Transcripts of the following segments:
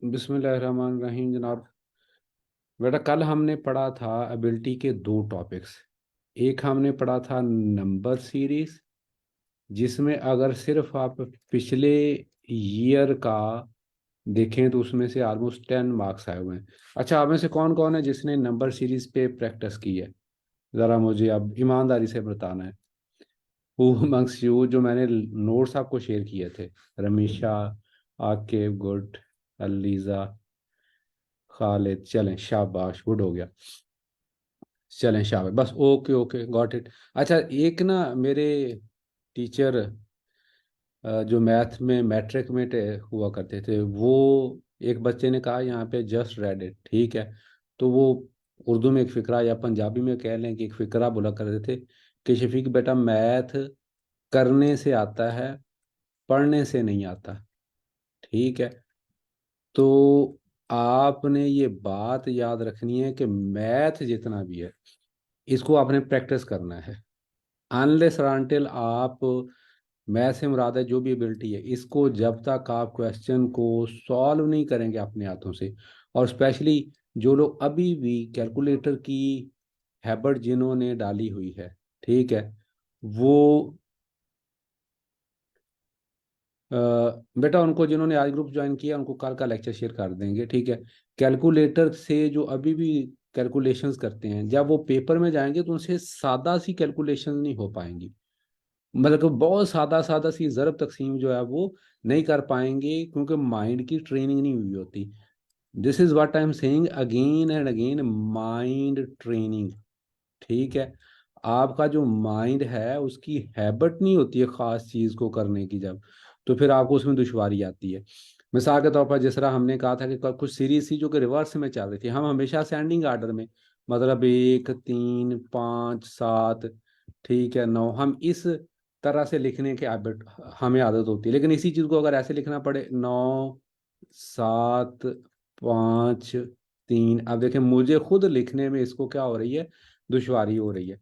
बिस्मिल्लाहिर्रहमानिर्रहीम जनाब। बेटा, कल हमने पढ़ा था एबिलिटी के दो टॉपिक्स। एक हमने पढ़ा था नंबर सीरीज, जिसमें अगर सिर्फ आप पिछले ईयर का देखें तो उसमें से ऑलमोस्ट 10 मार्क्स आए हुए हैं। अच्छा, आप में से कौन कौन है जिसने नंबर सीरीज पे प्रैक्टिस की है? ज़रा मुझे अब ईमानदारी से बताना है। हु अमंग्स यू, जो मैंने नोट्स आपको शेयर किए थे। रमीशा, आकिब, गुड, अलीज़ा, खालिद। चलें, शाबाश, गुड हो गया। चलें शाबाश, बस ओके ओके, गॉट इट। अच्छा, एक ना मेरे टीचर जो मैथ में मैट्रिक में हुआ करते थे, वो एक बच्चे ने कहा यहाँ पे जस्ट रेड इट, ठीक है। तो वो उर्दू में एक फ़िक्रा, या पंजाबी में कह लें कि एक फ़िक्रा बोला करते थे कि शफीक बेटा, मैथ करने से आता है, पढ़ने से नहीं आता। ठीक है। तो आपने ये बात याद रखनी है कि मैथ जितना भी है, इसको आपने प्रैक्टिस करना है। अनलेस अनटिल आप, मैथ से मुराद है जो भी एबिलिटी है, इसको जब तक आप क्वेश्चन को सॉल्व नहीं करेंगे अपने हाथों से, और स्पेशली जो लोग अभी भी कैलकुलेटर की हैबिट जिन्होंने डाली हुई है, ठीक है, वो अ, बेटा, उनको जिन्होंने आज ग्रुप ज्वाइन किया उनको कल का लेक्चर शेयर कर देंगे, ठीक है। कैलकुलेटर से जो अभी भी कैलकुलेशंस करते हैं, जब वो पेपर में जाएंगे तो उनसे सादा सी कैलकुलेशन नहीं हो पाएंगी। मतलब कि बहुत सादा सादा सी ज़रब तकसीम जो है वो नहीं कर पाएंगे, क्योंकि माइंड की ट्रेनिंग नहीं हुई होती। This is what I am saying again and again, mind training. ठीक है। आपका जो माइंड है उसकी हैबिट नहीं होती है ख़ास चीज़ को करने की, जब तो फिर आपको उसमें दुश्वारी आती है। मिसाल के तौर पर जिस तरह हमने कहा था कि कुछ सीरीज थी जो कि रिवर्स में चल रही थी, हम हमेशा असेंडिंग आर्डर में, मतलब 1, 3, 5, 7, ठीक है, 9, हम इस तरह से लिखने के हैबिट हमें आदत होती है। लेकिन इसी चीज़ को अगर ऐसे लिखना पड़े, 9, 7, 5, 3, अब देखें मुझे खुद लिखने में इसको क्या हो रही है, दुश्वारी हो रही है।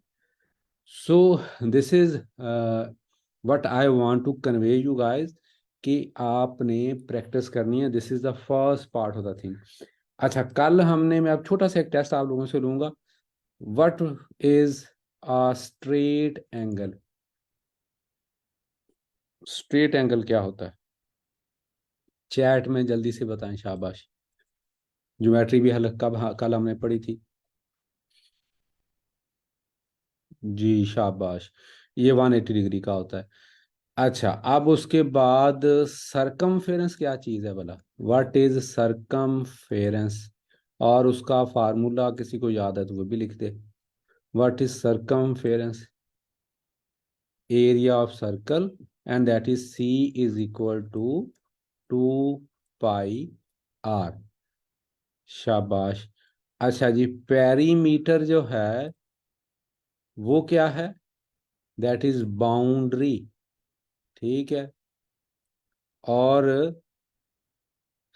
So this is what I want to convey you guys, कि आपने प्रैक्टिस करनी है। This is the first part of the thing. अच्छा, कल हमने, मैं अब छोटा सा एक टेस्ट आप लोगों से लूंगा। What is a straight angle? Straight angle क्या होता है? चैट में जल्दी से बताएं, शाबाश। ज्योमेट्री भी हल कब, कल हमने पढ़ी थी। जी शाबाश, ये 180 डिग्री का होता है। अच्छा, अब उसके बाद सरकमफेरेंस क्या चीज़ है भला? What is circumference? और उसका फार्मूला किसी को याद है तो वो भी लिख दे। What is circumference? Area of circle, and that is C is equal to 2 pi R. शाबाश। अच्छा जी, पेरीमीटर जो है वो क्या है? That is boundary. ठीक है। और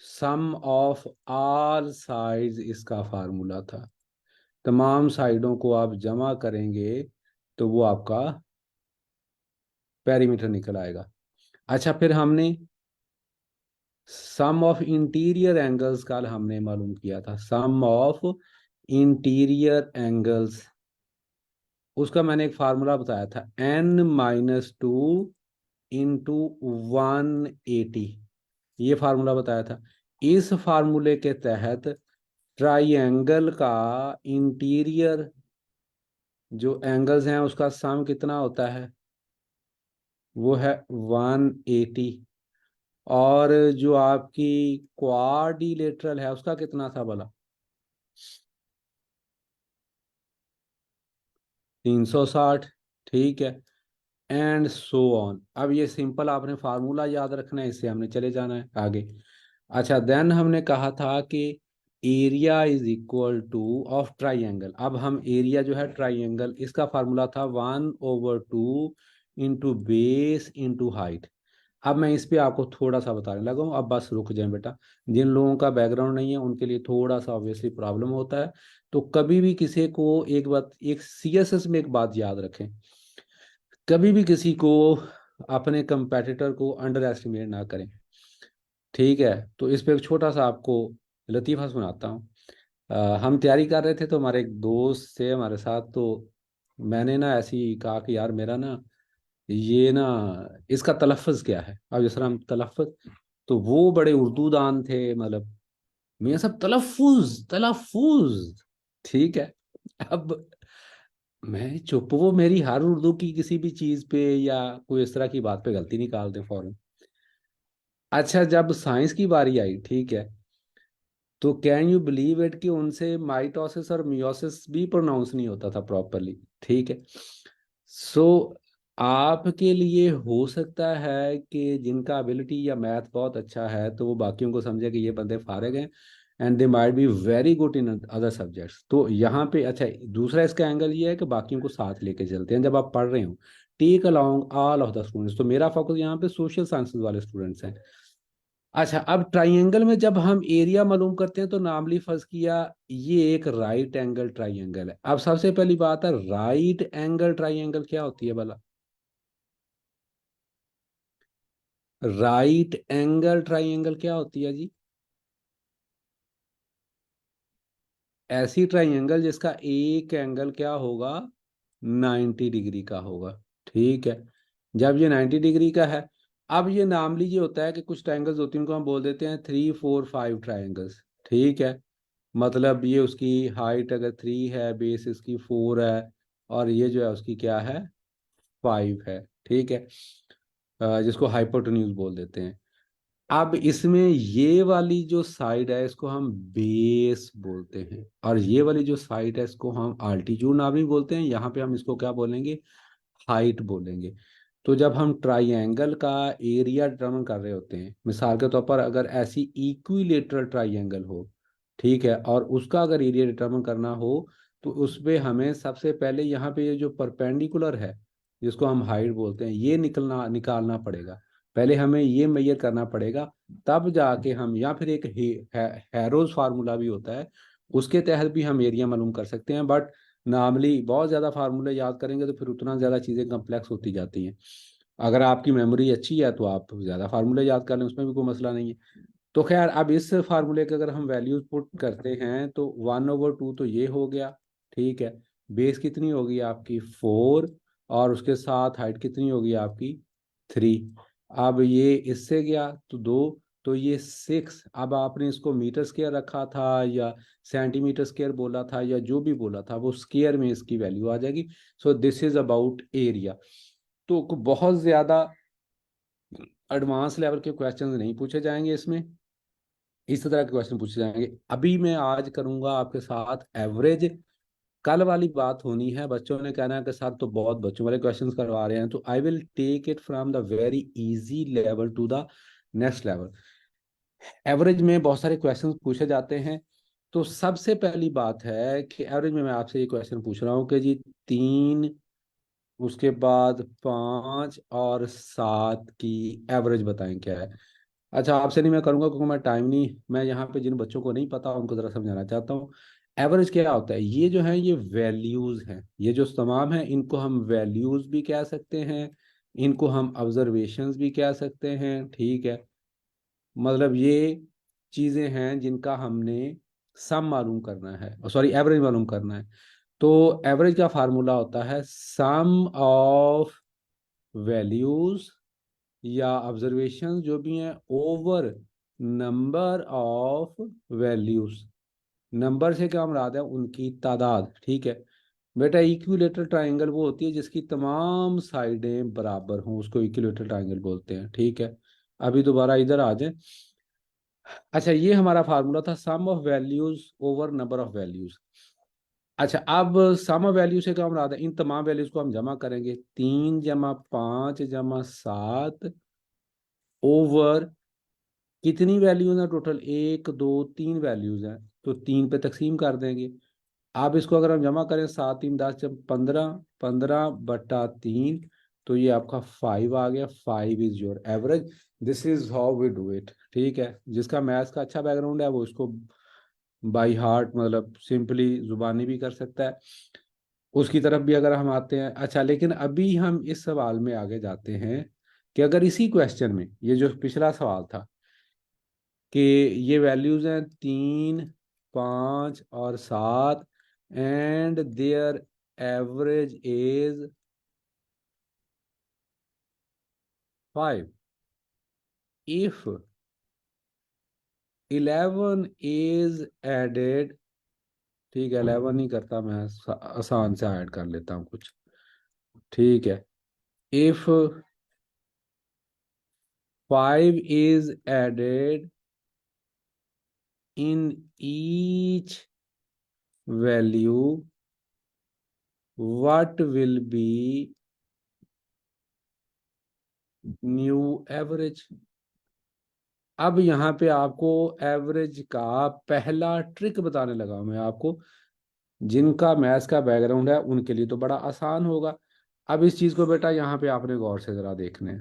सम ऑफ आल साइड्स इसका फार्मूला था। तमाम साइडों को आप जमा करेंगे तो वो आपका पेरीमीटर निकल आएगा। अच्छा, फिर हमने सम ऑफ इंटीरियर एंगल्स कल हमने मालूम किया था। सम ऑफ इंटीरियर एंगल्स, उसका मैंने एक फार्मूला बताया था, n-2 इंटू 180। ये फार्मूला बताया था। इस फार्मूले के तहत ट्राइएंगल का इंटीरियर जो एंगल्स हैं उसका सम कितना होता है? वो है 180। और जो आपकी क्वाड्रिलेटरल है उसका कितना था भला? 360। ठीक है। And so on. अब ये सिंपल आपने फार्मूला याद रखना है, इससे हमने चले जाना है आगे। अच्छा, देन हमने कहा था कि area is equal two of triangle. अब हम एरिया जो है ट्राइएंगल, इसका फार्मूला था 1/2 इंटू बेस इंटू हाइट। अब मैं इस पे आपको थोड़ा सा बताने लगा हूँ, अब बस रुक जाएं बेटा। जिन लोगों का बैकग्राउंड नहीं है उनके लिए थोड़ा सा ऑब्वियसली प्रॉब्लम होता है। तो कभी भी किसी को एक बात, एक सीएसएस में एक बात याद रखें, कभी भी किसी को, अपने कंपेटिटर को अंडर एस्टिमेट ना करें। ठीक है, तो इस पे एक छोटा सा आपको लतीफ़ा सुनाता हूँ। हम तैयारी कर रहे थे तो हमारे एक दोस्त थे हमारे साथ, तो मैंने ना ऐसे ही कहा कि यार मेरा ना ये ना इसका तलफ़्फ़ुज़ क्या है। अब जिस तरह हम तलफ़्फ़ुज़, तो वो बड़े उर्दू दान थे, मतलब मियाँ साहब तलफ़्फ़ुज़ तलफ़्फ़ुज़, ठीक है। अब मैं चुप, वो मेरी हर उर्दू की किसी भी चीज़ पे या कोई इस तरह की बात पे गलती निकाल दे फौरन। अच्छा, जब साइंस की बारी आई, ठीक है, तो कैन यू बिलीव इट कि उनसे माइटोसिस और मियोसिस भी प्रोनाउंस नहीं होता था प्रॉपरली, ठीक है। सो आपके लिए हो सकता है कि जिनका एबिलिटी या मैथ बहुत अच्छा है तो वो बाकियों को समझे कि ये बंदे फारिग हैं, and they might be very good in other subjects. तो यहाँ पे अच्छा, दूसरा इसका एंगल ये है कि बाकियों को साथ लेके चलते हैं जब आप पढ़ रहे हो। Take along all of the students, तो मेरा फोकस यहाँ पे सोशल साइंसेज वाले स्टूडेंट्स हैं। अच्छा, अब ट्राइंगल में जब हम एरिया मालूम करते हैं तो नामली फर्ज किया ये एक राइट एंगल ट्राइंगल है। अब सबसे पहली बात है, राइट एंगल ट्राइंगल क्या होती है भला? राइट एंगल ट्राइंगल क्या होती है जी? ऐसी ट्राइंगल जिसका एक एंगल क्या होगा, 90 डिग्री का होगा, ठीक है। जब ये 90 डिग्री का है, अब ये नाम लीजिए, होता है कि कुछ ट्राइंगल्स होती हैं उनको हम बोल देते हैं 3 4 5 ट्राइंगल्स, ठीक है। मतलब ये उसकी हाइट अगर 3 है, बेस इसकी 4 है, और ये जो है उसकी क्या है, 5 है, ठीक है। जिसको हाइपोटेन्यूज बोल देते हैं। अब इसमें ये वाली जो साइड है इसको हम बेस बोलते हैं, और ये वाली जो साइड है इसको हम आल्टीट्यूड नाम भी बोलते हैं। यहाँ पे हम इसको क्या बोलेंगे, हाइट बोलेंगे। तो जब हम ट्राइएंगल का एरिया डिटरमिन कर रहे होते हैं, मिसाल के तौर पर अगर ऐसी इक्विलेटरल ट्राइएंगल हो, ठीक है, और उसका अगर एरिया डिटरमिन करना हो, तो उसमें हमें सबसे पहले यहाँ पे ये जो परपेंडिकुलर है जिसको हम हाइट बोलते हैं ये निकलना निकालना पड़ेगा। पहले हमें ये मेजर करना पड़ेगा, तब जाके हम, या फिर एक हैरोज फार्मूला भी होता है, उसके तहत भी हम एरिया मालूम कर सकते हैं। बट नॉर्मली बहुत ज़्यादा फार्मूले याद करेंगे तो फिर उतना ज़्यादा चीज़ें कम्प्लेक्स होती जाती हैं। अगर आपकी मेमोरी अच्छी है तो आप ज़्यादा फार्मूले याद कर लें, उसमें भी कोई मसला नहीं है। तो खैर, अब इस फार्मूले के अगर हम वैल्यूज पुट करते हैं तो 1/2 तो ये हो गया, ठीक है। बेस कितनी होगी आपकी, 4, और उसके साथ हाइट कितनी होगी आपकी, 3। अब ये इससे गया तो 2, तो ये 6। अब आपने इसको मीटर स्क्वायर रखा था या सेंटीमीटर स्क्वायर बोला था या जो भी बोला था, वो स्क्वायर में इसकी वैल्यू आ जाएगी। सो दिस इज अबाउट एरिया। तो बहुत ज़्यादा एडवांस लेवल के क्वेश्चंस नहीं पूछे जाएंगे इसमें, इस तरह के क्वेश्चन पूछे जाएंगे। अभी मैं आज करूंगा आपके साथ एवरेज। कल वाली बात होनी है, बच्चों ने कहना है कि सर तो बहुत बच्चों वाले क्वेश्चंस करवा रहे हैं, तो I will take it from the very easy level to the next level. Average में बहुत सारे क्वेश्चंस पूछे जाते हैं। तो सबसे पहली बात है कि एवरेज में मैं आपसे ये क्वेश्चन पूछ रहा हूँ कि जी 3, उसके बाद 5 और 7 की एवरेज बताएं क्या है। अच्छा, आपसे नहीं मैं करूंगा क्योंकि मैं टाइम नहीं, मैं यहाँ पे जिन बच्चों को नहीं पता उनको ज़रा समझाना चाहता हूँ। एवरेज क्या होता है, ये जो है ये वैल्यूज़ हैं, ये जो तमाम है इनको हम वैल्यूज़ भी कह सकते हैं, इनको हम ऑब्जर्वेशंस भी कह सकते हैं, ठीक है। मतलब ये चीज़ें हैं जिनका हमने सम मालूम करना है, सॉरी एवरेज मालूम करना है। तो एवरेज का फार्मूला होता है सम ऑफ वैल्यूज़ या ऑब्जर्वेशन जो भी हैं over number of values. Number से क्या मुराद है, उनकी तादाद, ठीक है। बेटा इक्विलेटरल ट्रायंगल वो होती है जिसकी तमाम साइडें बराबर हों, उसको इक्विलेटरल ट्रायंगल बोलते हैं, ठीक है। अभी दोबारा इधर आ जाए। अच्छा, ये हमारा फार्मूला था sum of values over number of values. अच्छा, अब सम ऑफ वैल्यू से क्या मुराद है, इन तमाम वैल्यूज को हम जमा करेंगे, 3 + 5 + 7 ओवर कितनी वैल्यूज हैं टोटल, 1 2 3 वैल्यूज हैं, तो 3 पे तकसीम कर देंगे। आप इसको अगर हम जमा करें, 7 3 10 जब 15, 15/3, तो ये आपका 5 आ गया। 5 is your average. This is how we do it, ठीक है। जिसका मैथ्स का अच्छा बैकग्राउंड है वो इसको बाई हार्ट, मतलब सिंपली जुबानी भी कर सकता है। उसकी तरफ भी अगर हम आते हैं, अच्छा, लेकिन अभी हम इस सवाल में आगे जाते हैं कि अगर इसी क्वेश्चन में, ये जो पिछला सवाल था, कि ये वैल्यूज हैं 3, 5 और 7 and their average is 5। If 11 is added, ठीक है 11 नहीं करता मैं, आसान से ऐड कर लेता हूँ कुछ, ठीक है। If 5 is added in each value, what will be new average. अब यहाँ पे आपको एवरेज का पहला ट्रिक बताने लगा हूं मैं आपको। जिनका मैथ्स का बैकग्राउंड है उनके लिए तो बड़ा आसान होगा। अब इस चीज को बेटा यहाँ पे आपने गौर से जरा देखना है,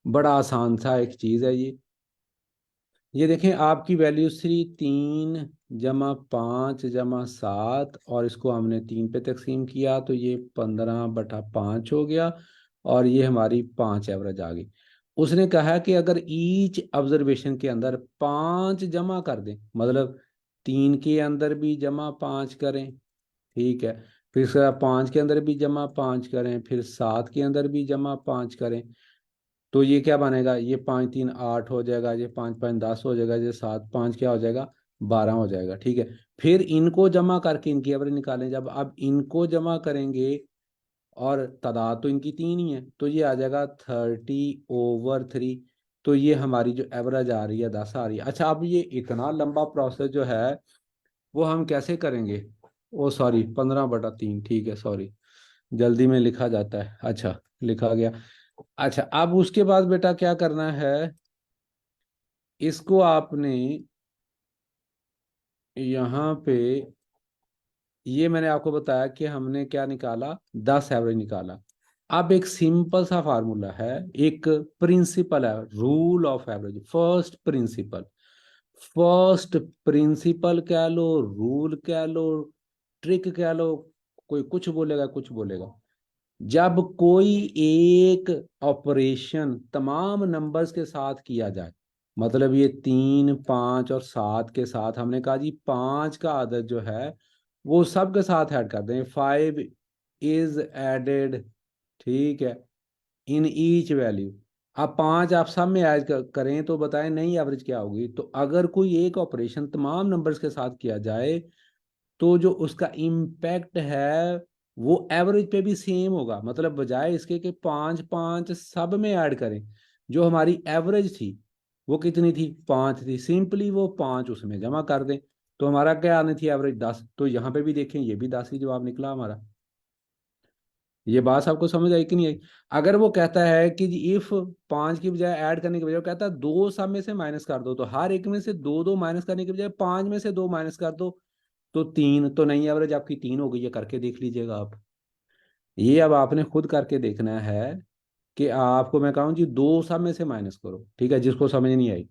बड़ा आसान सा एक चीज है ये। ये देखें आपकी वैल्यू थी 3 + 5 + 7, और इसको हमने 3 पे तकसीम किया तो ये 15/5 हो गया, और ये हमारी 5 एवरेज आ गई। उसने कहा कि अगर ईच ऑब्जर्वेशन के अंदर 5 जमा कर दें, मतलब 3 के अंदर भी जमा 5 करें, ठीक है, फिर 5 के अंदर भी जमा 5 करें, फिर 7 के अंदर भी जमा 5 करें, तो ये क्या बनेगा, ये 5 × 3 = 8 हो जाएगा, ये 5 × 5 = 10 हो जाएगा, ये 7 × 5 क्या हो जाएगा, 12 हो जाएगा, ठीक है। फिर इनको जमा करके इनकी एवरेज निकालें, जब अब इनको जमा करेंगे और तादाद तो इनकी 3 ही है, तो ये आ जाएगा 30/3। तो ये हमारी जो एवरेज आ रही है 10 आ रही है। अच्छा, अब ये इतना लंबा प्रोसेस जो है वो हम कैसे करेंगे, ओ सॉरी 15/3, ठीक है, सॉरी जल्दी में लिखा जाता है, अच्छा लिखा गया। अच्छा, अब उसके बाद बेटा क्या करना है, इसको आपने यहाँ पे, ये मैंने आपको बताया कि हमने क्या निकाला, 10 एवरेज निकाला। अब एक सिंपल सा फार्मूला है, एक प्रिंसिपल है, rule of average, first principle कह लो, रूल कह लो, ट्रिक कह लो, कोई कुछ बोलेगा कुछ बोलेगा। जब कोई एक ऑपरेशन तमाम नंबर्स के साथ किया जाए, मतलब ये 3, 5 और 7 के साथ, हमने कहा जी 5 का आदद जो है वो सब के साथ ऐड कर दें, 5 इज एडेड, ठीक है, इन ईच वैल्यू। अब 5 आप सब में ऐड करें तो बताएं नई एवरेज क्या होगी। तो अगर कोई एक ऑपरेशन तमाम नंबर्स के साथ किया जाए तो जो उसका इम्पैक्ट है वो एवरेज पे भी सेम होगा, मतलब बजाय इसके कि 5 5 सब में ऐड करें, जो हमारी एवरेज थी वो कितनी थी, 5 थी, सिंपली वो 5 उसमें जमा कर दें, तो हमारा क्या आनी थी एवरेज, 10। तो यहाँ पे भी देखें ये भी 10 ही जवाब निकला हमारा। ये बात आपको समझ आई कि नहीं आई। अगर वो कहता है कि इफ 5 की बजाय ऐड करने के बजाय वो कहता है दो सब में से माइनस कर दो, तो हर एक में से दो दो माइनस करने के बजाय 5 में से 2 माइनस कर दो, तो 3, तो नई एवरेज आपकी 3 हो गई है, करके देख लीजिएगा आप। ये अब आपने खुद करके देखना है कि आपको मैं कहूँ जी दो सब में से माइनस करो, ठीक है, जिसको समझ नहीं आई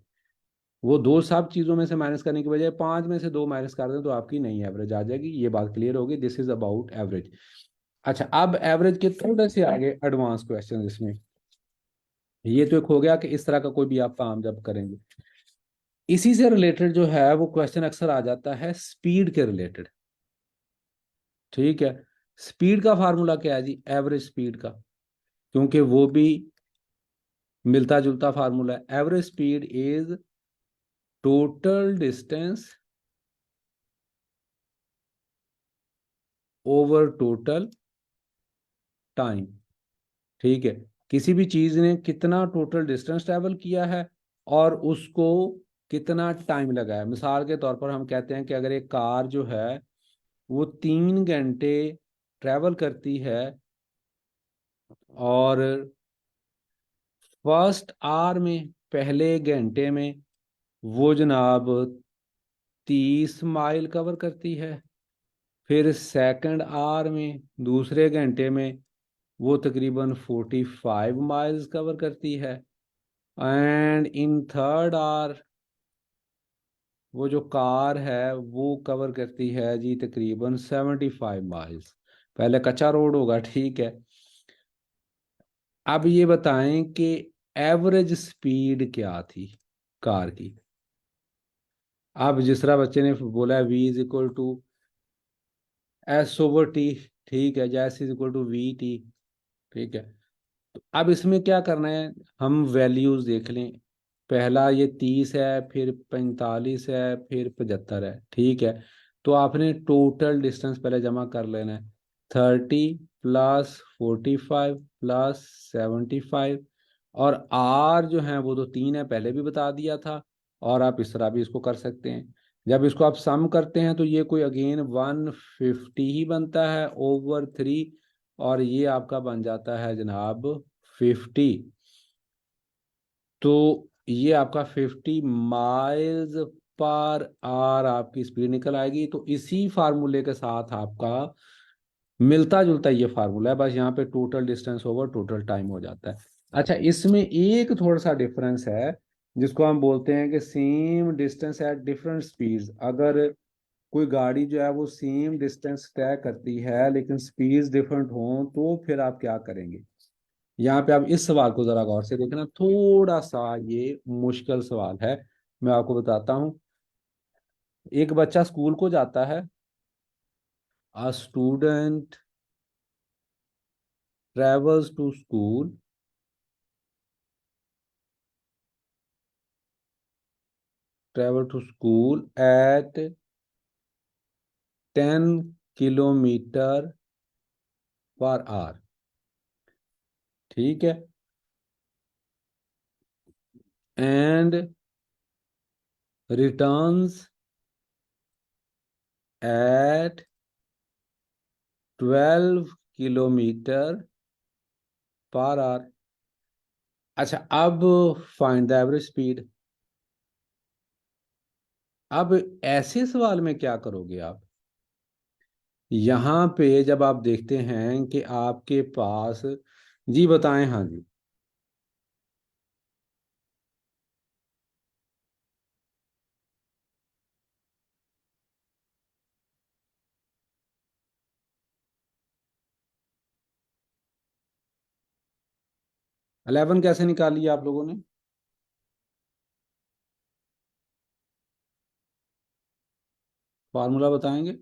वो दो सब चीजों में से माइनस करने के बजाय 5 में से 2 माइनस कर दें, तो आपकी नई एवरेज आ जाएगी। ये बात क्लियर होगी, दिस इज अबाउट एवरेज। अच्छा, अब एवरेज के थोड़े से आगे एडवांस क्वेश्चन इसमें, ये तो एक हो गया कि इस तरह का कोई भी आप काम जब करेंगे, इसी से रिलेटेड जो है वो क्वेश्चन अक्सर आ जाता है स्पीड के रिलेटेड, ठीक है। स्पीड का फार्मूला क्या है जी, एवरेज स्पीड का, क्योंकि वो भी मिलता जुलता फार्मूला है। Average speed is total distance over total time, ठीक है। किसी भी चीज ने कितना टोटल डिस्टेंस ट्रेवल किया है और उसको कितना टाइम लगा है। मिसाल के तौर पर हम कहते हैं कि अगर एक कार जो है वो 3 घंटे ट्रेवल करती है, और फर्स्ट आवर में, पहले घंटे में वो जनाब 30 माइल कवर करती है, फिर सेकंड आवर में, दूसरे घंटे में वो तकरीबन 45 माइल्स कवर करती है, एंड इन थर्ड आवर वो जो कार है वो कवर करती है जी तकरीबन 75 माइल्स। पहले कच्चा रोड होगा, ठीक है। अब ये बताएं कि एवरेज स्पीड क्या थी, कार की। अब जिस तरह बच्चे ने बोला है v is equal to s/t, ठीक है, या s is equal to v/t, ठीक है। तो अब इसमें क्या करना है, हम वैल्यूज देख लें। पहला ये 30 है, फिर 45 है, फिर 75 है, ठीक है। तो आपने टोटल डिस्टेंस पहले जमा कर लेना है। 30 प्लस 45 प्लस 75, और आर जो है वो तो 3 है, पहले भी बता दिया था। और आप इस तरह भी इसको कर सकते हैं। जब इसको आप सम करते हैं तो ये कोई अगेन 150 ही बनता है ओवर 3, और ये आपका बन जाता है जनाब 50। तो ये आपका 50 माइल्स पर आवर आपकी स्पीड निकल आएगी। तो इसी फार्मूले के साथ आपका मिलता जुलता ये फार्मूला है, बस यहाँ पे total distance over total time हो जाता है। अच्छा, इसमें एक थोड़ा सा डिफरेंस है, जिसको हम बोलते हैं कि same distance at different speeds. अगर कोई गाड़ी जो है वो सेम डिस्टेंस तय करती है लेकिन स्पीड्स डिफरेंट हों, तो फिर आप क्या करेंगे। यहाँ पे आप इस सवाल को जरा गौर से देखना, थोड़ा सा ये मुश्किल सवाल है। मैं आपको बताता हूँ। एक बच्चा स्कूल को जाता है। A student travels to school, travel to school at 10 kilometre per hour, ठीक है। And returns at 12 kilometre per hour. अच्छा, अब फाइंड द एवरेज स्पीड। अब ऐसे सवाल में क्या करोगे आप। यहाँ पे जब आप देखते हैं कि आपके पास, जी बताएं, हाँ जी। 11 कैसे निकाली आप लोगों ने। फार्मूला बताएंगे।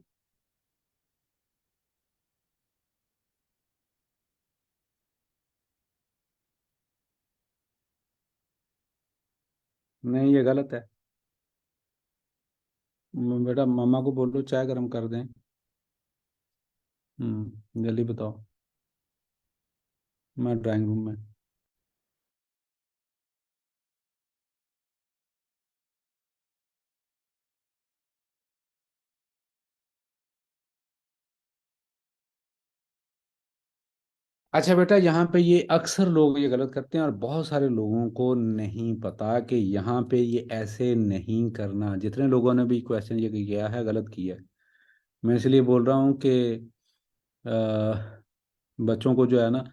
नहीं, ये गलत है। बेटा मामा को बोलो चाय गर्म कर दें। जल्दी बताओ। मैं ड्राइंग रूम में। अच्छा बेटा, यहाँ पे ये अक्सर लोग ये गलत करते हैं, और बहुत सारे लोगों को नहीं पता कि यहाँ पे ये ऐसे नहीं करना। जितने लोगों ने भी क्वेश्चन ये किया है गलत किया है। मैं इसलिए बोल रहा हूँ कि बच्चों को जो है ना,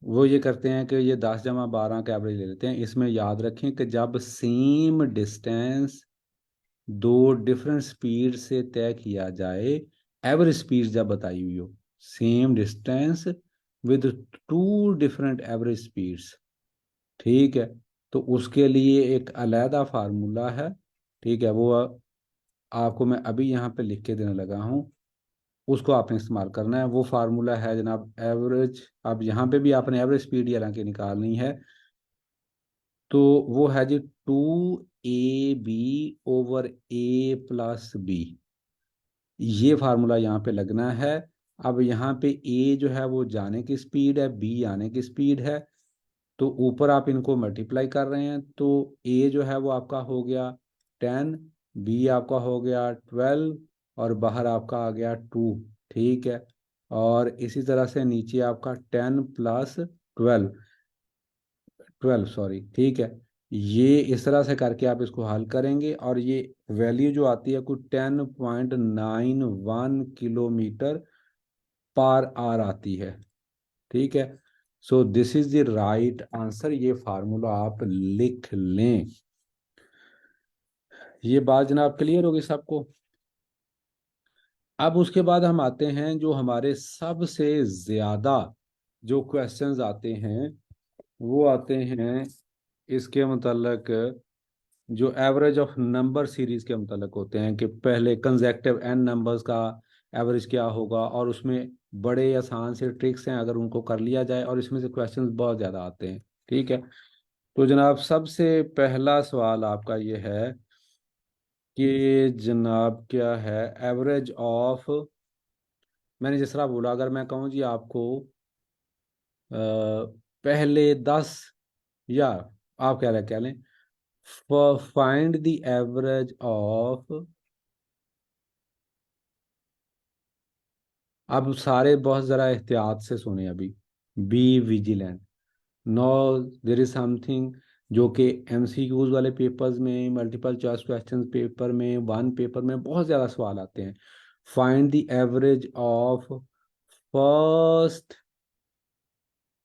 वो ये करते हैं कि ये 10 - 12 का एवरेज ले लेते हैं। इसमें याद रखें कि जब सेम डिस्टेंस दो डिफरेंट स्पीड से तय किया जाए, एवरेज स्पीड जब बताई हुई हो, same distance with two different average speeds, ठीक है, तो उसके लिए एक अलहदा फार्मूला है। ठीक है, वो आपको मैं अभी यहाँ पे लिख के देने लगा हूँ। उसको आपने इस्तेमाल करना है। वो फार्मूला है जनाब एवरेज। अब यहाँ पे भी आपने एवरेज स्पीड हालांकि निकालनी है। तो वो है जी 2ab/a+b। ये फार्मूला यहाँ पे लगना है। अब यहाँ पे ए जो है वो जाने की स्पीड है, बी आने की स्पीड है। तो ऊपर आप इनको मल्टीप्लाई कर रहे हैं, तो ए जो है वो आपका हो गया 10, बी आपका हो गया 12, और बाहर आपका आ गया 2, ठीक है। और इसी तरह से नीचे आपका 10 + 12, 12 सॉरी, ठीक है। ये इस तरह से करके आप इसको हल करेंगे, और ये वैल्यू जो आती है कुछ 10.91 किलोमीटर पर आवर आती है, ठीक है। So this is the right answer. ये फार्मूला आप लिख लें। ये बात जनाब क्लियर होगी सबको। अब उसके बाद हम आते हैं जो हमारे सबसे ज्यादा जो क्वेश्चंस आते हैं, वो आते हैं इसके मतलब। जो एवरेज ऑफ नंबर सीरीज के मुतालिक होते हैं कि पहले कंसेक्टिव एन नंबर्स का एवरेज क्या होगा, और उसमें बड़े आसान से ट्रिक्स हैं अगर उनको कर लिया जाए, और इसमें से क्वेश्चंस बहुत ज़्यादा आते हैं। ठीक है, तो जनाब सबसे पहला सवाल आपका ये है कि जनाब क्या है एवरेज ऑफ, मैंने जिस तरह बोला, अगर मैं कहूँ जी आपको पहले 10, या आप क्या लें, फाइंड द एवरेज ऑफ, अब सारे बहुत ज़रा एहतियात से सुने अभी, be vigilant. No, there is something जो कि एमसीक्यूज वाले पेपर्स में, मल्टीपल चॉइस क्वेश्चंस पेपर में, वन पेपर में बहुत ज़्यादा सवाल आते हैं। Find the average of first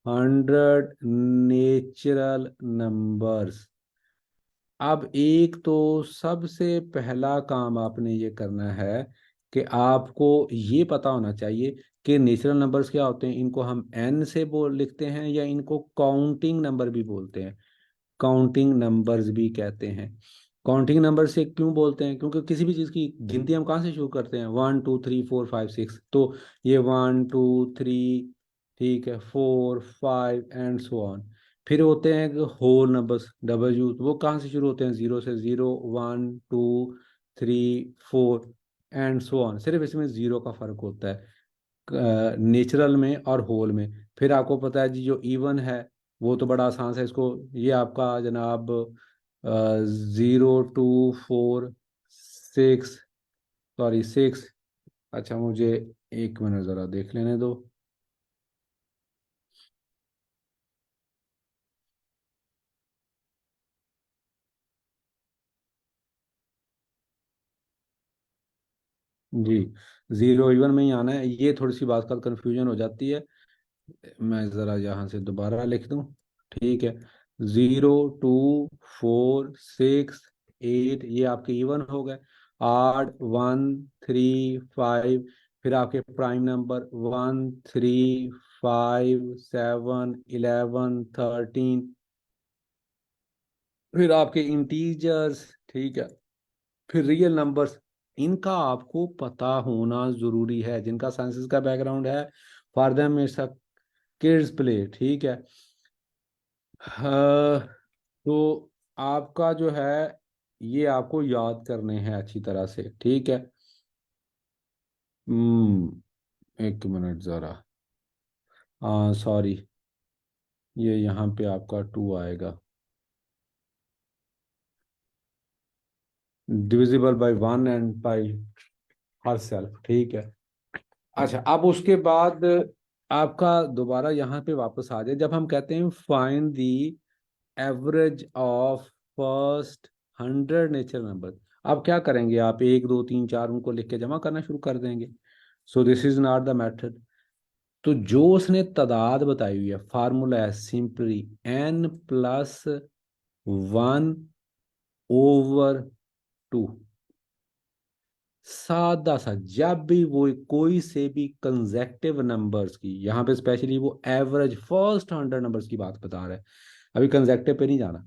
100 natural numbers. अब एक तो सबसे पहला काम आपने ये करना है कि आपको ये पता होना चाहिए कि नेचुरल नंबर्स क्या होते हैं। इनको हम एन से बोल लिखते हैं या इनको काउंटिंग नंबर भी बोलते हैं, काउंटिंग नंबर्स भी कहते हैं। काउंटिंग नंबर से क्यों बोलते हैं? क्योंकि किसी भी चीज़ की गिनती हम कहाँ से शुरू करते हैं, 1 2 3 4 5 6, तो ये 1 2 3, ठीक है, 4 5 एंड सो ऑन। फिर होते हैं होल नंबर्स, डब्ल्यू, वो कहाँ से शुरू होते हैं, 0 से, 0 1 2 3 4 एंड सो ऑन। सिर्फ इसमें जीरो का फर्क होता है नेचुरल में और होल में। फिर आपको पता है जी जो इवन है वो तो बड़ा आसान है, इसको ये आपका जनाब 0 2 4 6, सॉरी 6, अच्छा मुझे 1 मिनट ज़रा देख लेने दो। जी, जीरो इवन में ही आना है, ये थोड़ी सी बात का कंफ्यूजन हो जाती है। मैं ज़रा यहाँ से दोबारा लिख दूँ, ठीक है। 0 2 4 6 8, ये आपके इवन हो गए। 8 1 3 5, फिर आपके प्राइम नंबर 1 3 5 7 11 13, फिर आपके इंटीजर्स, ठीक है। फिर रियल नंबर्स, इनका आपको पता होना जरूरी है, जिनका साइंसेस का बैकग्राउंड है। For them it's a kids play, ठीक है। हाँ, तो आपका जो है ये आपको याद करने हैं अच्छी तरह से, ठीक है। 1 मिनट ज़रा, हाँ सॉरी, ये यहाँ पे आपका 2 आएगा, divisible by 1 and bye her self, ठीक है। अच्छा, अब उसके बाद आपका दोबारा यहाँ पे वापस आ जाए, जब हम कहते हैं find the average of first 100 natural number, आप क्या करेंगे? आप 1 2 3 4 उनको लिख के जमा करना शुरू कर देंगे। सो this is not the method. तो जो उसने तादाद बताई हुई है, फार्मूला है सिंपली n+1/2। सादा सा, जब भी वो कोई से भी कंजेक्टिव नंबर्स की, यहाँ पे स्पेशली वो एवरेज फर्स्ट 100 नंबर्स की बात बता रहा है, अभी कंजेक्टिव पे नहीं जाना।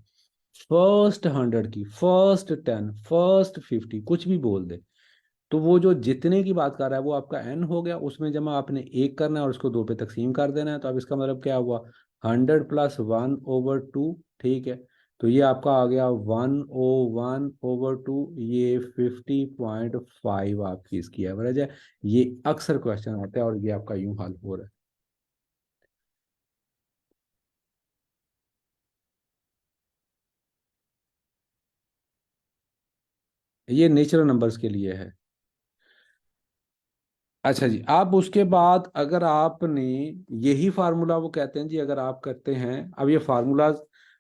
फर्स्ट 100 की, फर्स्ट 10, फर्स्ट 50, कुछ भी बोल दे, तो वो जो जितने की बात कर रहा है वो आपका एन हो गया, उसमें जमा आपने एक करना है और उसको 2 पे तकसीम कर देना है। तो अब इसका मतलब क्या हुआ, 100+1/2, ठीक है। तो ये आपका आ गया 101/2, ये 50.5 आपकी इसकी एवरेज है। ये अक्सर क्वेश्चन आता है और ये आपका यूं हल हो रहा है। ये नेचुरल नंबर्स के लिए है। अच्छा जी, आप उसके बाद अगर आपने यही फार्मूला, वो कहते हैं जी अगर आप करते हैं अब ये फार्मूलाज,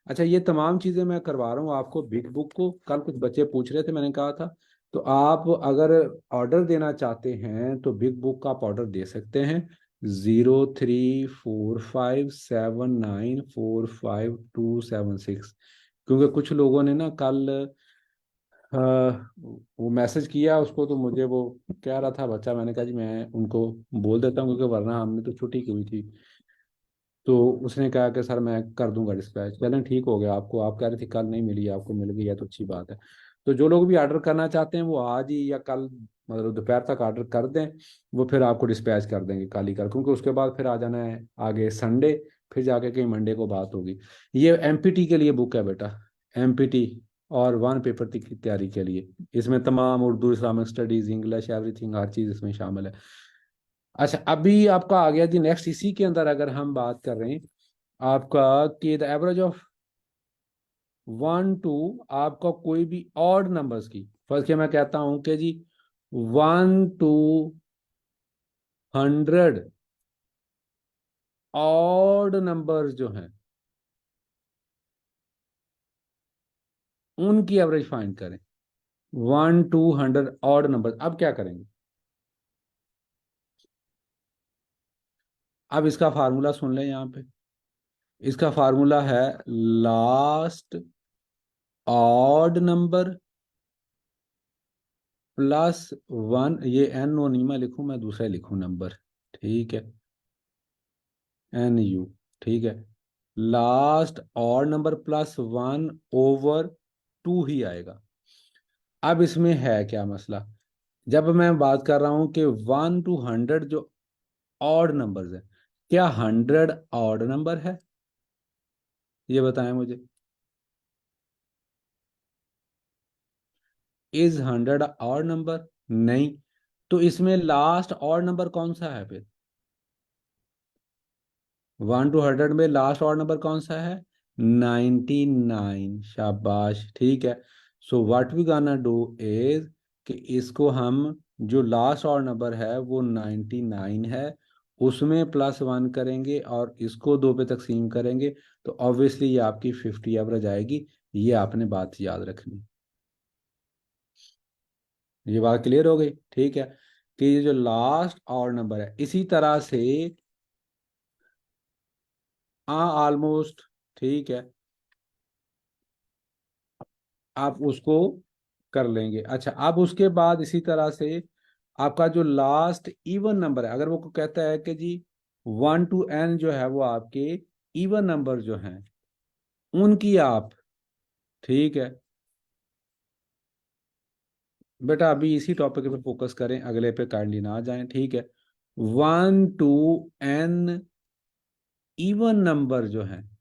अच्छा ये तमाम चीज़ें मैं करवा रहा हूँ आपको बिग बुक को, कल कुछ बच्चे पूछ रहे थे, मैंने कहा था। तो आप अगर ऑर्डर देना चाहते हैं तो बिग बुक का आप ऑर्डर दे सकते हैं, 0 3 4 5 7 9 4 5 2 7 6, क्योंकि कुछ लोगों ने ना कल वो मैसेज किया उसको, तो मुझे वो कह रहा था बच्चा, मैंने कहा जी मैं उनको बोल देता हूँ क्योंकि वरना हमने तो छुट्टी की हुई थी। तो उसने कहा कि सर मैं कर दूंगा डिस्पैच। चलें ठीक हो गया, आपको आप कह रहे थे कल नहीं मिली, आपको मिल गई है तो अच्छी बात है। तो जो लोग भी ऑर्डर करना चाहते हैं वो आज ही या कल मतलब दोपहर तक ऑर्डर कर दें, वो फिर आपको डिस्पैच कर देंगे कल ही कल, क्योंकि उसके बाद फिर आ जाना है आगे संडे, फिर जाके कहीं मंडे को बात होगी। ये एमपीटी के लिए बुक है बेटा, एमपीटी और वन पेपर की तैयारी के लिए। इसमें तमाम Urdu, Islamic studies, English, everything, हर चीज़ इसमें शामिल है। अच्छा अभी आपका आ गया जी नेक्स्ट, इसी के अंदर अगर हम बात कर रहे हैं आपका कि द एवरेज ऑफ 1 to आपका कोई भी ऑड नंबर्स की, फर्स्ट मैं कहता हूं कि जी 1 to 100 ऑड नंबर्स जो हैं उनकी एवरेज फाइंड करें। 1 to 100 ऑड नंबर, अब क्या करेंगे? अब इसका फार्मूला सुन लें यहाँ पे। इसका फार्मूला है लास्ट ऑड नंबर +1, ये एन ओ नहीं मैं लिखूं, मैं दूसरा लिखूं नंबर, ठीक है, NU, ठीक है। लास्ट और नंबर +1/2 ही आएगा। अब इसमें है क्या मसला, जब मैं बात कर रहा हूं कि 1 to 100 जो ऑड नंबर्स है, क्या 100 ऑड नंबर है? ये बताएं मुझे। Is 100 odd number? नहीं। तो इसमें लास्ट ऑड नंबर कौन सा है फिर? 1 to 100 में लास्ट ऑड नंबर कौन सा है? 99। शाबाश, ठीक है। सो व्हाट वी गाना डू इज कि इसको हम, जो लास्ट ऑड नंबर है वो 99 है, उसमें +1 करेंगे और इसको 2 पे तकसीम करेंगे, तो ऑब्वियसली ये आपकी 50 एवरेज आएगी। ये आपने बात याद रखनी। ये बात क्लियर हो गई, ठीक है। कि ये जो लास्ट ऑड नंबर है, इसी तरह से हाँ ऑलमोस्ट, ठीक है, आप उसको कर लेंगे। अच्छा अब उसके बाद इसी तरह से आपका जो लास्ट इवन नंबर है, अगर वो को कहता है कि जी 1 to N जो है वो आपके इवन नंबर जो हैं उनकी आप, ठीक है बेटा, अभी इसी टॉपिक पे फोकस करें, अगले पे काइंडली ना जाएं, ठीक है। 1 to N इवन नंबर जो हैं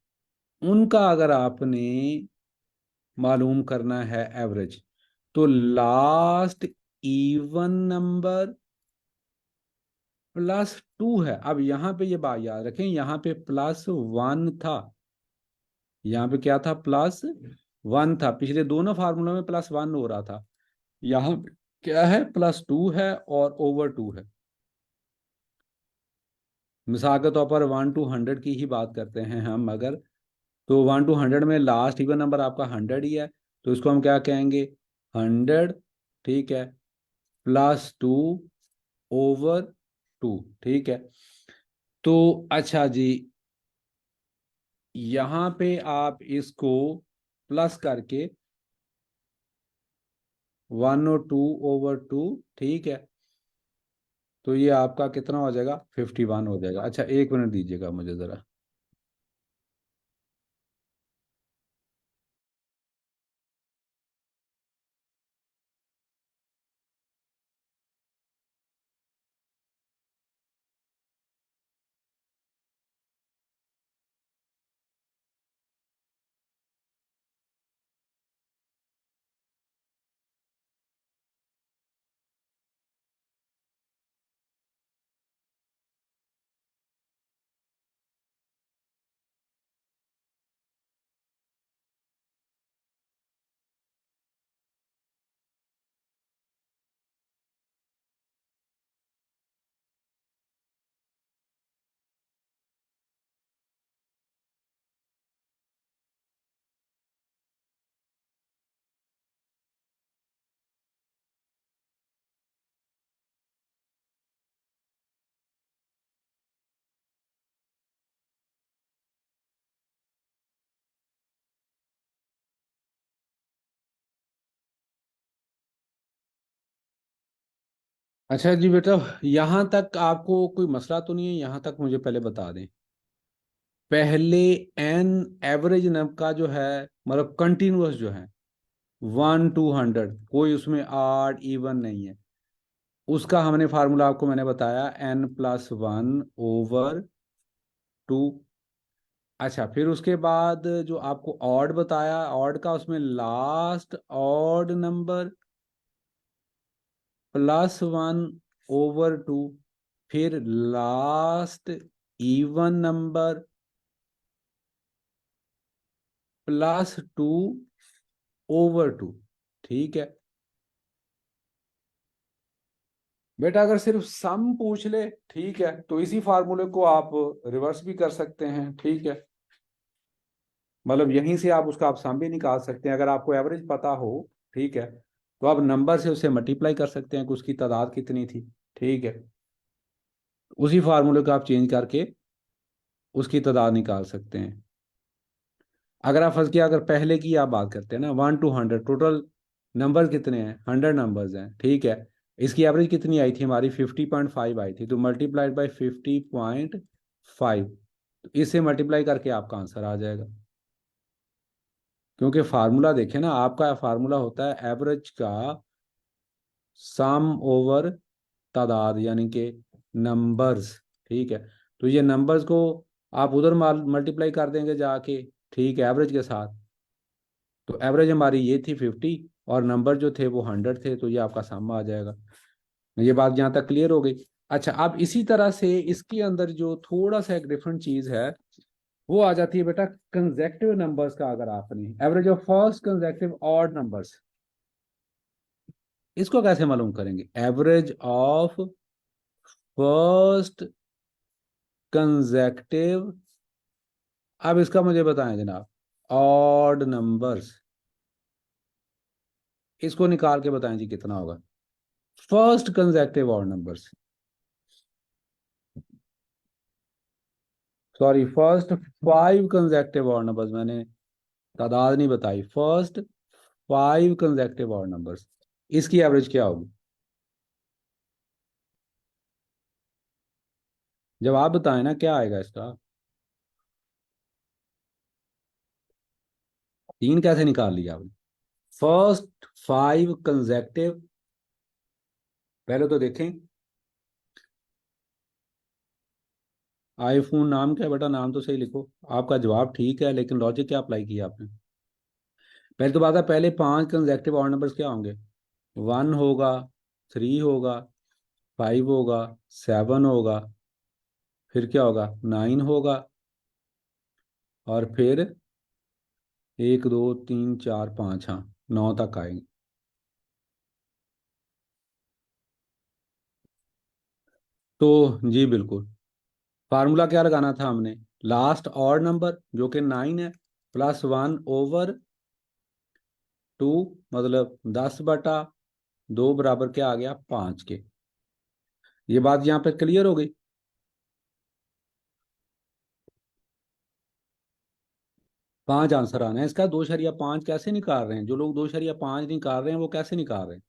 उनका अगर आपने मालूम करना है एवरेज, तो लास्ट इवन नंबर +2 है। अब यहाँ पे ये बात याद रखें, यहाँ पे +1 था, यहाँ पे क्या था? +1 था। पिछले दोनों फार्मूलों में +1 हो रहा था, यहाँ पे क्या है? +2 है और /2 है। मिसाल के तौर पर 1 to 100 की ही बात करते हैं हम अगर, तो 1 to 100 में लास्ट इवन नंबर आपका 100 ही है, तो इसको हम क्या कहेंगे? 100, ठीक है, +2/2, ठीक है। तो अच्छा जी, यहाँ पे आप इसको प्लस करके 102/2, ठीक है, तो ये आपका कितना हो जाएगा? 51 हो जाएगा। अच्छा 1 मिनट दीजिएगा मुझे ज़रा। अच्छा जी बेटा, यहाँ तक आपको कोई मसला तो नहीं है? यहाँ तक मुझे पहले बता दें। पहले एन एवरेज नंबर का जो है, मतलब कंटिन्यूअस जो है 1 to 100, कोई उसमें आड इवन नहीं है, उसका हमने फार्मूला आपको मैंने बताया n+1/2। अच्छा, फिर उसके बाद जो आपको ऑड बताया, ऑड का उसमें लास्ट ऑड नंबर +1/2, फिर लास्ट इवन नंबर +2/2। ठीक है बेटा, अगर सिर्फ सम पूछ ले ठीक है, तो इसी फार्मूले को आप रिवर्स भी कर सकते हैं। ठीक है, मतलब यहीं से आप उसका आप सम भी निकाल सकते हैं, अगर आपको एवरेज पता हो। ठीक है, तो आप नंबर से उसे मल्टीप्लाई कर सकते हैं कि उसकी तादाद कितनी थी। ठीक है, उसी फार्मूले को आप चेंज करके उसकी तादाद निकाल सकते हैं। अगर आप फर्ज किया, अगर पहले की आप बात करते हैं ना, 1 to 100 टोटल नंबर कितने हैं, 100 नंबर्स हैं। ठीक है, इसकी एवरेज कितनी आई थी हमारी, 50.5 आई थी, तो मल्टीप्लाइड बाई 50.5, इससे मल्टीप्लाई करके आपका आंसर आ जाएगा। क्योंकि फार्मूला देखें ना, आपका फार्मूला होता है एवरेज का सम ओवर तादाद, यानी कि नंबर्स। ठीक है, तो ये नंबर्स को आप उधर मल्टीप्लाई कर देंगे जाके, ठीक है, एवरेज के साथ। तो एवरेज हमारी ये थी 50, और नंबर जो थे वो 100 थे, तो ये आपका सम आ जाएगा। ये बात यहाँ तक क्लियर हो गई। अच्छा, अब इसी तरह से इसके अंदर जो थोड़ा सा एक डिफरेंट चीज है, वो आ जाती है बेटा कंसेक्टिव नंबर्स का। अगर आपने average of first consecutive odd numbers, इसको कैसे मालूम करेंगे, एवरेज ऑफ फर्स्ट कंसेक्टिव, अब इसका मुझे बताएं जनाब, ऑड नंबर्स, इसको निकाल के बताएं जी कितना होगा first consecutive odd numbers, sorry first 5 consecutive odd numbers, मैंने तादाद नहीं बताई, फर्स्ट 5 कंसेक्टिव ऑड नंबर्स, इसकी एवरेज क्या होगी। जब आप बताएं ना क्या आएगा इसका, 3 कैसे निकाल लिया आपने, फर्स्ट 5 कंसेक्टिव, पहले तो देखें। आईफोन नाम क्या है बेटा, नाम तो सही लिखो। आपका जवाब ठीक है, लेकिन लॉजिक क्या अप्लाई किया आपने। पहले तो बात है, पहले 5 कंसेक्टिव ऑड नंबर्स क्या होंगे, 1 होगा, 3 होगा, 5 होगा, 7 होगा, फिर क्या होगा, 9 होगा, और फिर 1 2 3 4 5, हाँ 9 तक आएंगे। तो जी बिल्कुल, फार्मूला क्या लगाना था हमने, लास्ट ऑड नंबर जो कि 9 है, +1/2, मतलब 10/2 बराबर क्या आ गया, 5 के। ये बात यहाँ पे क्लियर हो गई। 5 आंसर आना है इसका। 2.5 कैसे निकाल रहे हैं जो लोग, 2.5 निकाल रहे हैं, वो कैसे निकाल रहे हैं,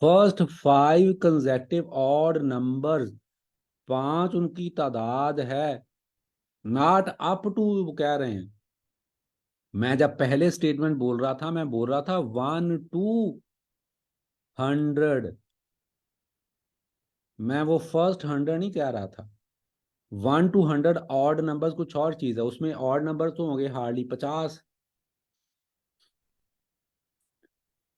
फर्स्ट 5 कंसेक्टिव ऑड नंबर्स, 5 उनकी तादाद है, नॉट अप टू कह रहे हैं। मैं जब पहले स्टेटमेंट बोल रहा था, मैं बोल रहा था 1 to 100, मैं वो फर्स्ट 100 नहीं कह रहा था। 1 to 100 ऑड नंबर्स कुछ और चीज है, उसमें ऑड नंबर तो होंगे हार्डली 50।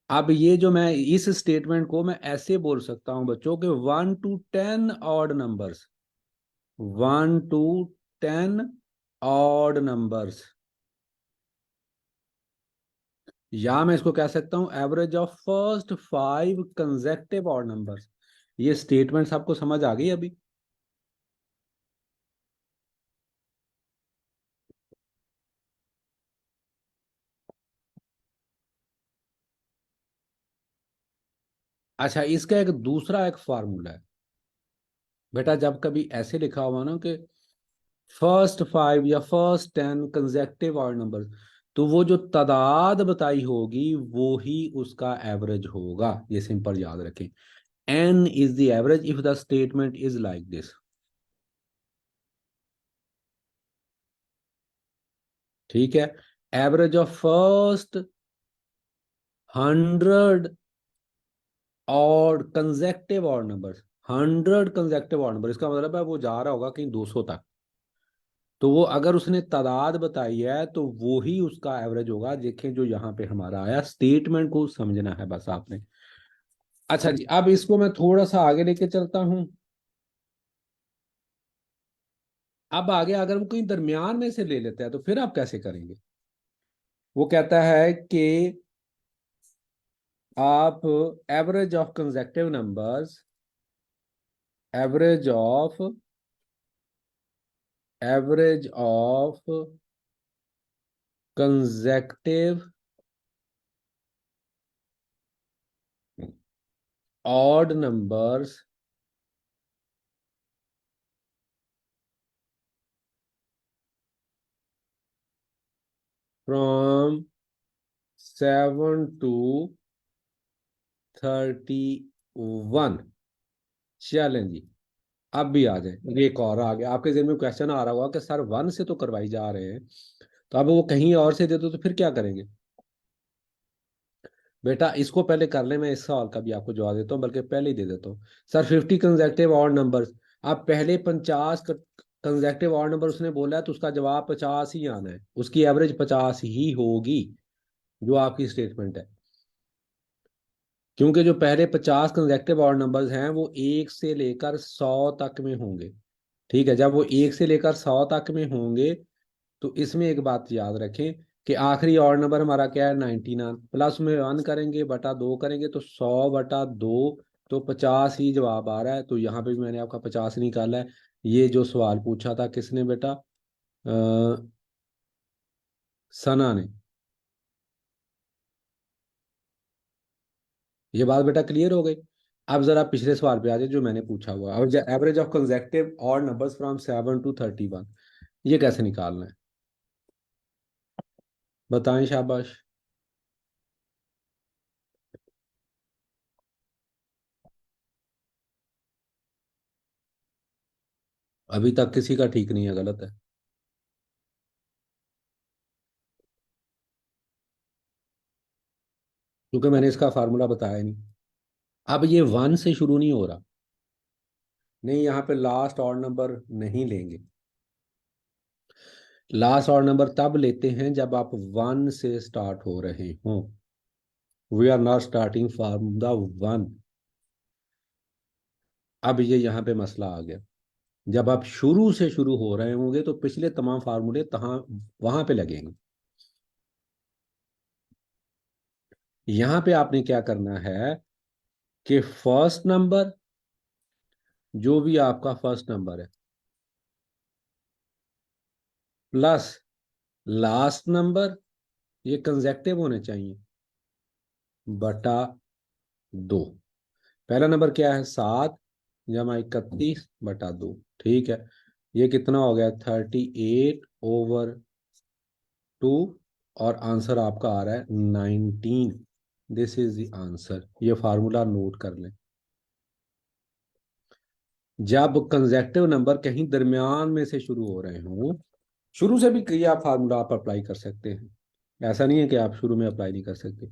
अब ये जो मैं इस स्टेटमेंट को मैं ऐसे बोल सकता हूं बच्चों के, 1 to 10 odd numbers, 1 to 10 odd numbers, या मैं इसको कह सकता हूं average of first 5 consecutive odd numbers. ये स्टेटमेंट आपको समझ आ गई अभी। अच्छा, इसका एक दूसरा एक फार्मूला है बेटा, जब कभी ऐसे लिखा हुआ ना कि फर्स्ट 5 या फर्स्ट 10 कंसेक्टिव ऑड नंबर, तो वो जो तादाद बताई होगी वो ही उसका एवरेज होगा। ये सिंपल याद रखें, n is the average if the statement is like this. ठीक है, एवरेज ऑफ फर्स्ट 100 और conjunctive odd number, 100 conjunctive odd number, इसका मतलब है वो जा रहा होगा कहीं 200 तक। तो वो अगर उसने तादाद बताई है तो वो ही उसका एवरेज होगा। देखें जो यहाँ पे हमारा आया, स्टेटमेंट को समझना है बस आपने। अच्छा जी, अब इसको मैं थोड़ा सा आगे लेके चलता हूं। अब आगे अगर वो कहीं दरमियान में से ले लेते हैं तो फिर आप कैसे करेंगे? वो कहता है कि आप average of conjunctive numbers, average of average of conjunctive odd numbers from 7 to 31। चलें जी, अब भी आ जाए। एक और आ गया आपके ज़हन में, क्वेश्चन आ रहा होगा कि सर 1 से तो करवाई जा रहे हैं, तो अब वो कहीं और से दे दो तो फिर क्या करेंगे? बेटा इसको पहले कर ले, मैं इस सवाल का भी आपको जवाब देता हूँ, बल्कि पहले ही दे देता हूँ। सर 50 कंजेक्टिव ऑड नंबर्स, आप पहले 50 कंजेक्टिव ऑड नंबर उसने बोला है तो उसका जवाब 50 ही आना है, उसकी एवरेज 50 ही होगी जो आपकी स्टेटमेंट है। क्योंकि जो पहले 50 कंजेक्टिव ऑड नंबर्स हैं वो 1 से लेकर 100 तक में होंगे। ठीक है, जब वो 1 से लेकर 100 तक में होंगे तो इसमें एक बात याद रखें कि आखिरी ऑड नंबर हमारा क्या है, 99, प्लस में 1 करेंगे बटा 2 करेंगे तो 100/2, तो 50 ही जवाब आ रहा है। तो यहाँ पे भी मैंने आपका 50 निकाला है। ये जो सवाल पूछा था किसने बेटा, सना ने। ये बात बेटा क्लियर हो गई। अब जरा पिछले सवाल पे आ जाए जो मैंने पूछा हुआ, और average of conjunctive odd numbers from 7 to 31, ये कैसे निकालना है? बताएं, शाबाश। अभी तक किसी का ठीक नहीं है, गलत है। क्योंकि मैंने इसका फार्मूला बताया नहीं। अब ये 1 से शुरू नहीं हो रहा, नहीं, यहाँ पे लास्ट ऑड नंबर नहीं लेंगे। लास्ट ऑड नंबर तब लेते हैं जब आप 1 से स्टार्ट हो रहे हो। We are not starting from the 1। अब ये यहाँ पे मसला आ गया, जब आप शुरू से शुरू हो रहे होंगे तो पिछले तमाम फार्मूले तहाँ वहां पे लगेंगे। यहाँ पे आपने क्या करना है कि फर्स्ट नंबर, जो भी आपका फर्स्ट नंबर है, प्लस लास्ट नंबर, ये कंजेक्टिव होने चाहिए, बटा 2। पहला नंबर क्या है, 7 जमा 31/2। ठीक है, ये कितना हो गया, 38/2। और आंसर आपका आ रहा है 19। This is the answer. ये फार्मूला नोट कर लें। जब कंजेक्टिव नंबर कहीं दरमियान में से शुरू हो रहे हों, शुरू से भी कई आप फार्मूला आप अप्लाई कर सकते हैं, ऐसा नहीं है कि आप शुरू में अप्लाई नहीं कर सकते।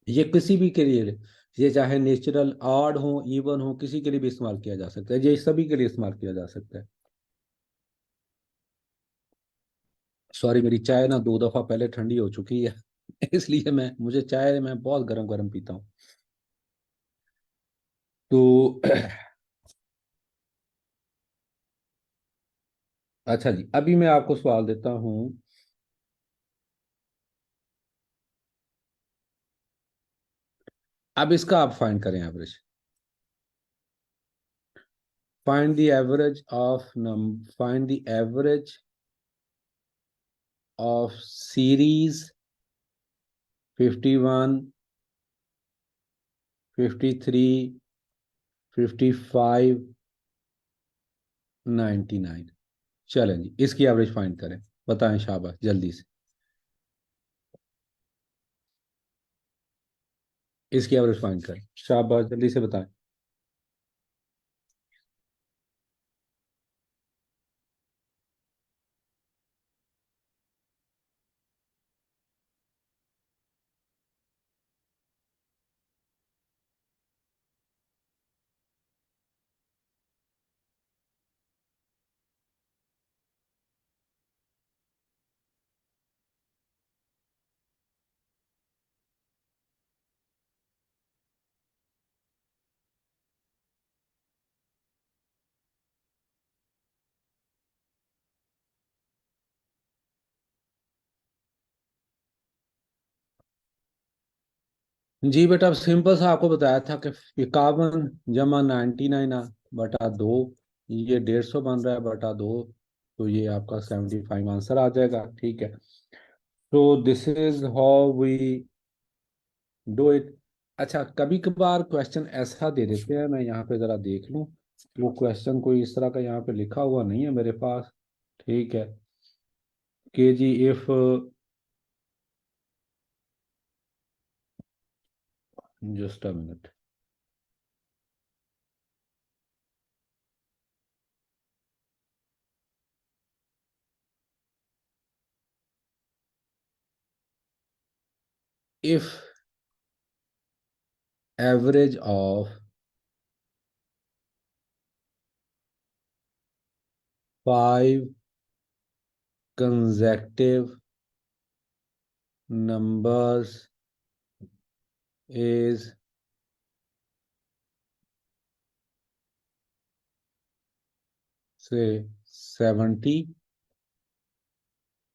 ये किसी भी के लिए, ये चाहे नेचुरल ऑड हो इवन हो, किसी के लिए भी इस्तेमाल किया जा सकता है, ये सभी के लिए इस्तेमाल किया जा सकता है। सॉरी, मेरी चाय ना 2 दफा पहले ठंडी हो चुकी है इसलिए मुझे चाय मैं बहुत गरम गरम पीता हूँ। तो अच्छा जी, अभी मैं आपको सवाल देता हूँ। अब इसका आप फाइंड करें average, find the average of num find the average of series 51, 53, 55, 99। चलें जी, इसकी एवरेज फाइंड करें। बताएं, शाबाश, जल्दी से इसकी एवरेज फाइंड करें। शाबाश, जल्दी से बताएं। जी बेटा, अब सिंपल सा आपको बताया था कि 51 जमा 99 बटा दो, ये 150 बन रहा है बटा दो, तो ये आपका 75 आंसर आ जाएगा। ठीक है, तो this is how we do it. अच्छा, कभी कभार क्वेश्चन ऐसा दे देते हैं, मैं यहाँ पे ज़रा देख लूँ। वो क्वेश्चन कोई इस तरह का यहाँ पे लिखा हुआ नहीं है मेरे पास। ठीक है, के जी if, just a minute, if average of 5 consecutive numbers is say 70।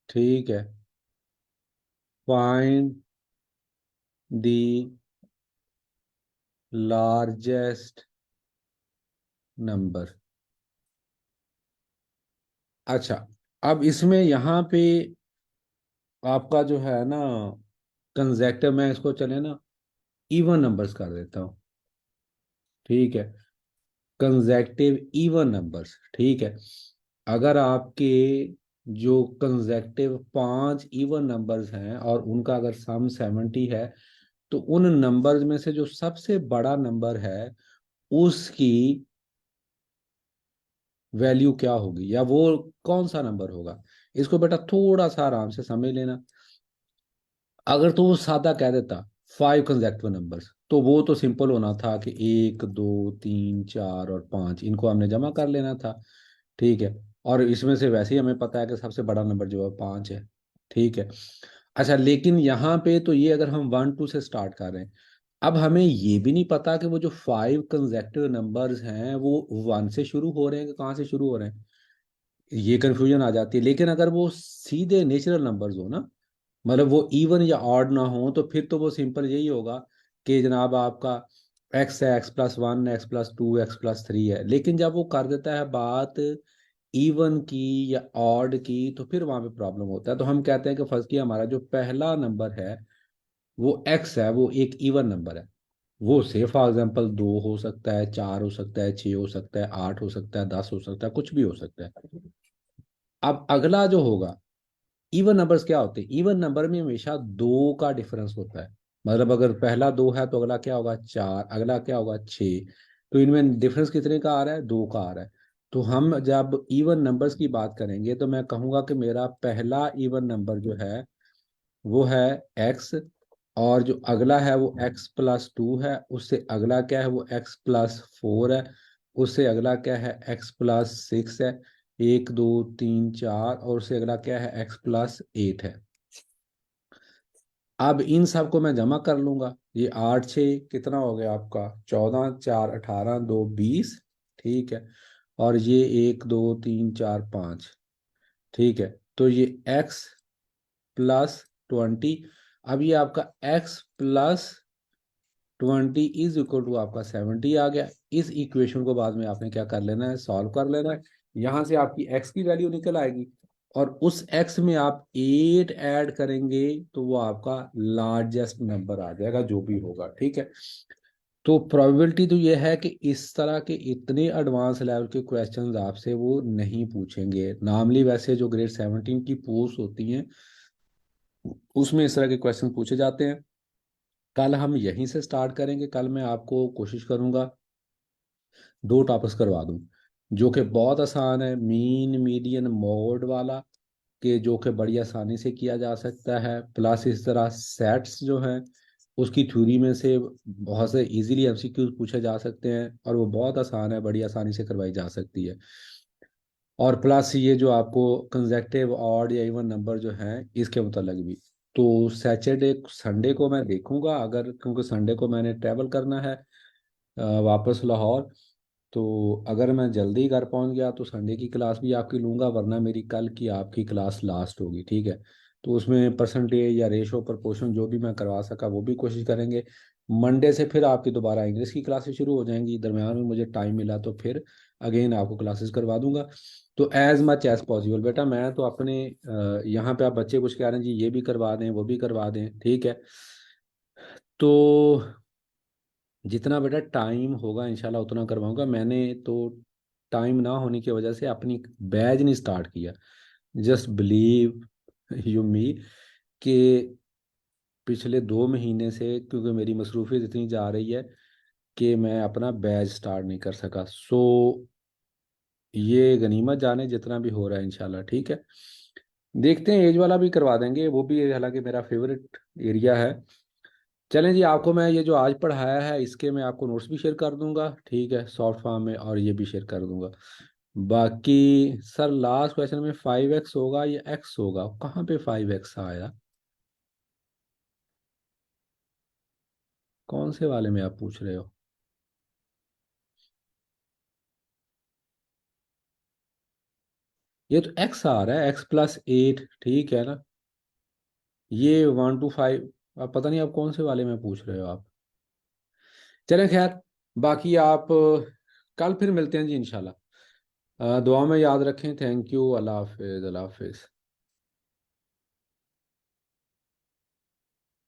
ठीक है, find the largest number। अच्छा, अब इसमें यहाँ पे आपका जो है ना कंजेक्टिव, मैं इसको चले ना इवन नंबर्स कर देता हूँ। ठीक है, कंजेक्टिव इवन नंबर्स। ठीक है, अगर आपके जो कंजेक्टिव 5 इवन नंबर्स हैं और उनका अगर सम 70 है, तो उन नंबर्स में से जो सबसे बड़ा नंबर है उसकी वैल्यू क्या होगी, या वो कौन सा नंबर होगा। इसको बेटा थोड़ा सा आराम से समझ लेना। अगर तो वो सादा कह देता 5 कंसेक्टिव नंबर्स, तो वो तो सिंपल होना था कि 1, 2, 3, 4 और 5 इनको हमने जमा कर लेना था। ठीक है, और इसमें से वैसे ही हमें पता है कि सबसे बड़ा नंबर जो है 5 है। ठीक है, अच्छा, लेकिन यहाँ पे तो ये अगर हम 1 2 से स्टार्ट कर रहे हैं, अब हमें ये भी नहीं पता कि वो जो 5 कंसेक्टिव नंबर्स हैं वो 1 से शुरू हो रहे हैं कि कहाँ से शुरू हो रहे हैं। ये कन्फ्यूजन आ जाती है। लेकिन अगर वो सीधे नेचुरल नंबर्स हो ना, मतलब वो इवन या ऑड ना हो, तो फिर तो वो सिंपल यही होगा कि जनाब आपका एक्स है, x+1, x+2, x+3 है। लेकिन जब वो कर देता है बात इवन की या ऑड की, तो फिर वहां पे प्रॉब्लम होता है। तो हम कहते हैं कि फर्स्ट की हमारा जो पहला नंबर है वो एक्स है, वो एक इवन नंबर है। वो से फॉर एग्जाम्पल 2 हो सकता है, 4 हो सकता है, 6 हो सकता है, 8 हो सकता है, 10 हो सकता है, कुछ भी हो सकता है। अब अगला जो होगा, इवन नंबर्स क्या होते हैं, इवन नंबर में हमेशा 2 का डिफरेंस होता है। मतलब अगर पहला 2 है तो अगला क्या होगा, 4, अगला क्या होगा, 6। तो इनमें डिफरेंस कितने का आ रहा है, 2 का आ रहा है। तो हम जब इवन नंबर्स की बात करेंगे तो मैं कहूंगा कि मेरा पहला इवन नंबर जो है वो है एक्स, और जो अगला है वो x+2 है, उससे अगला क्या है वो x+4 है, उससे अगला क्या है x+6 है, 1 2 3 4, और उससे अगला क्या है x+8 है। अब इन सब को मैं जमा कर लूंगा। ये 8 6 कितना हो गया आपका, 14 4 18 2 20। ठीक है, और ये 1 2 3 4 5। ठीक है, तो ये x+20। अब ये आपका x+20 = आपका 70 आ गया। इस इक्वेशन को बाद में आपने क्या कर लेना है, सॉल्व कर लेना है। यहाँ से आपकी x की वैल्यू निकल आएगी, और उस x में आप 8 ऐड करेंगे तो वो आपका लार्जेस्ट नंबर आ जाएगा, जो भी होगा, ठीक है। तो प्रोबेबिलिटी तो ये है कि इस तरह के इतने एडवांस लेवल के क्वेश्चंस आपसे वो नहीं पूछेंगे। नॉर्मली वैसे जो ग्रेड 17 की पोस्ट होती हैं उसमें इस तरह के क्वेश्चन पूछे जाते हैं। कल हम यहीं से स्टार्ट करेंगे। कल मैं आपको कोशिश करूंगा 2 टॉपिक्स करवा दूं जो कि बहुत आसान है, मीन मीडियन मोड वाला, कि जो कि बड़ी आसानी से किया जा सकता है। प्लस इस तरह सेट्स जो हैं उसकी थ्योरी में से बहुत से इजीली एमसीक्यूज पूछे जा सकते हैं और वो बहुत आसान है, बड़ी आसानी से करवाई जा सकती है। और प्लस ये जो आपको कंजेक्टिव ऑड या इवन नंबर जो हैं इसके मतलब भी। तो सैटरडे संडे को मैं देखूंगा, अगर क्योंकि संडे को मैंने ट्रैवल करना है वापस लाहौर। तो अगर मैं जल्दी घर पहुंच गया तो संडे की क्लास भी आपकी लूंगा, वरना मेरी कल की आपकी क्लास लास्ट होगी, ठीक है। तो उसमें परसेंटेज या रेशो प्रपोर्शन जो भी मैं करवा सका वो भी कोशिश करेंगे। मंडे से फिर आपकी दोबारा इंग्लिश की क्लासेस शुरू हो जाएंगी, दरमियान में मुझे टाइम मिला तो फिर अगेन आपको क्लासेस करवा दूंगा। तो एज मच एज पॉसिबल बेटा, मैं तो अपने यहाँ पे आप बच्चे कुछ कह रहे हैं जी ये भी करवा दें वो भी करवा दें, ठीक है। तो जितना बेटा टाइम होगा इंशाल्लाह उतना करवाऊंगा। मैंने तो टाइम ना होने की वजह से अपनी बैच नहीं स्टार्ट किया। जस्ट बिलीव यू मी कि पिछले 2 महीने से क्योंकि मेरी मसरूफियत इतनी जा रही है कि मैं अपना बैच स्टार्ट नहीं कर सका। सो ये गनीमत जाने जितना भी हो रहा है इंशाल्लाह, ठीक है। देखते हैं एज वाला भी करवा देंगे, वो भी हालांकि मेरा फेवरेट एरिया है। चलें जी, आपको मैं ये जो आज पढ़ाया है इसके मैं आपको नोट्स भी शेयर कर दूंगा, ठीक है, सॉफ्ट फॉर्म में, और ये भी शेयर कर दूंगा। बाकी सर लास्ट क्वेश्चन में 5x होगा या x होगा, कहाँ पे 5x आया, कौन से वाले में आप पूछ रहे हो? ये तो x आ रहा है, x+8, ठीक है ना। ये 1 to 5, आप पता नहीं आप कौन से वाले में पूछ रहे हो आप। चलें खैर, बाकी आप कल फिर मिलते हैं जी इंशाल्लाह। दुआ में याद रखें। Thank you. अल्लाह हाफिज़, अल्लाह हाफिज़।